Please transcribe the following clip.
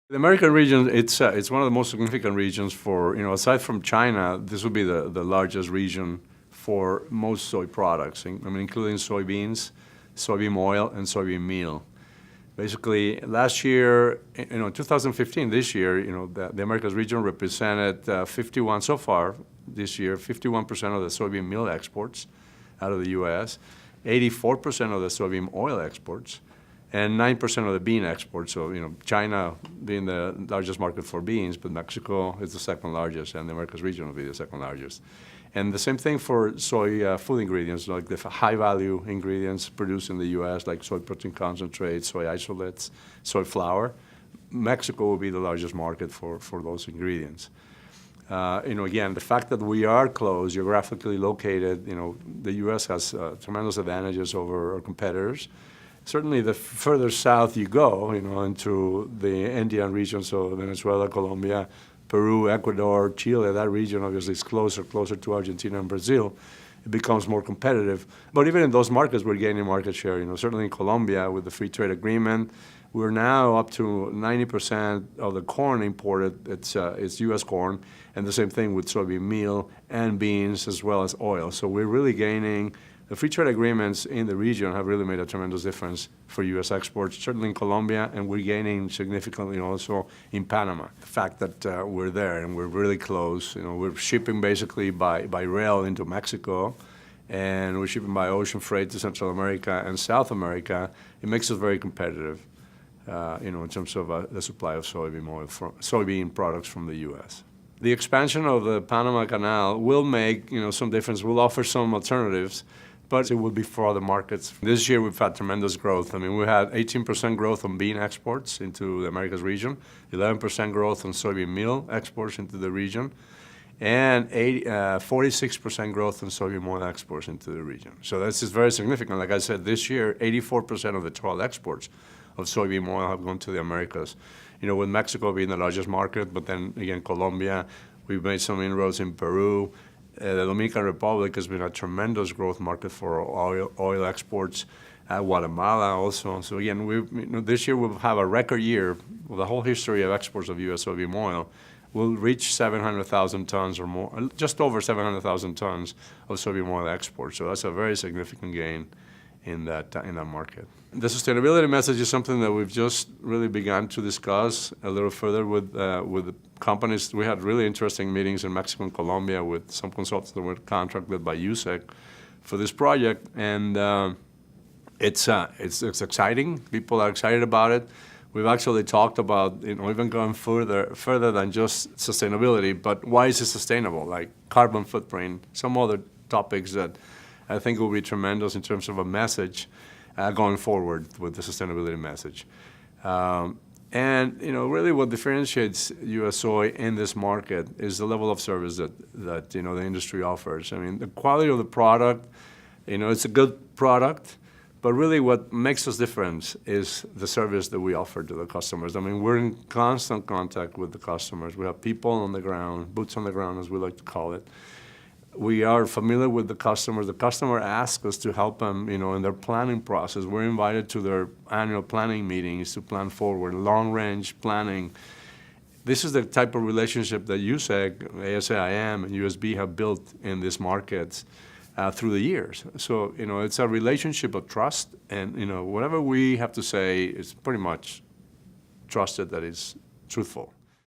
The American region, it's one of the most significant regions for, aside from China, this would be the largest region for most soy products, including soybeans, soybean oil, and soybean meal. Basically, last year, 2015, this year, the Americas region represented 51, so far this year, 51% of the soybean meal exports out of the U.S., 84% of the soybean oil exports, and 9% of the bean exports. So, China being the largest market for beans, but Mexico is the second largest, and the Americas region will be the second largest. And the same thing for soy food ingredients, like the high-value ingredients produced in the U.S., like soy protein concentrate, soy isolates, soy flour. Mexico will be the largest market for those ingredients. Again, the fact that we are close, geographically located, the U.S. has tremendous advantages over our competitors. Certainly, the further south you go, into the Andean region, so Venezuela, Colombia, Peru, Ecuador, Chile, that region obviously is closer to Argentina and Brazil. It becomes more competitive. But even in those markets, we're gaining market share. Certainly in Colombia, with the free trade agreement, we're now up to 90% of the corn imported. It's U.S. corn, and the same thing with soybean meal and beans as well as oil. So we're really gaining. The free trade agreements in the region have really made a tremendous difference for U.S. exports, certainly in Colombia, and we're gaining significantly also in Panama. The fact that we're there and we're really close, we're shipping basically by rail into Mexico, and we're shipping by ocean freight to Central America and South America. It makes us very competitive, in terms of the supply of soybean products from the U.S. The expansion of the Panama Canal will make some difference. We'll offer some alternatives, but it will be for other markets. This year we've had tremendous growth. We had 18% growth on bean exports into the Americas region, 11% growth on soybean meal exports into the region, and 46% growth on soybean oil exports into the region. So this is very significant. Like I said, this year, 84% of the total exports of soybean oil have gone to the Americas. With Mexico being the largest market, but then again, Colombia, we've made some inroads in Peru. The Dominican Republic has been a tremendous growth market for oil exports. Guatemala also. So again, this year we'll have a record year. The whole history of exports of U.S. soybean oil will reach 700,000 tons or more, just over 700,000 tons of soybean oil exports. So that's a very significant gain in that market. The sustainability message is something that we've just really begun to discuss a little further with the companies. We had really interesting meetings in Mexico and Colombia with some consultants that were contracted by USSEC for this project, and it's exciting. People are excited about it. We've actually talked about even going further than just sustainability, but why is it sustainable? Like carbon footprint, some other topics that I think will be tremendous in terms of a message going forward with the sustainability message. And really what differentiates U.S. soy in this market is the level of service that the industry offers. The quality of the product, it's a good product, but really what makes us different is the service that we offer to the customers. We're in constant contact with the customers. We have people on the ground, boots on the ground, as we like to call it. We are familiar with the customers. The customer asks us to help them, in their planning process. We're invited to their annual planning meetings to plan forward, long-range planning. This is the type of relationship that USSEC, ASAIM, and USB have built in these markets through the years. So, it's a relationship of trust, and, whatever we have to say is pretty much trusted that it's truthful.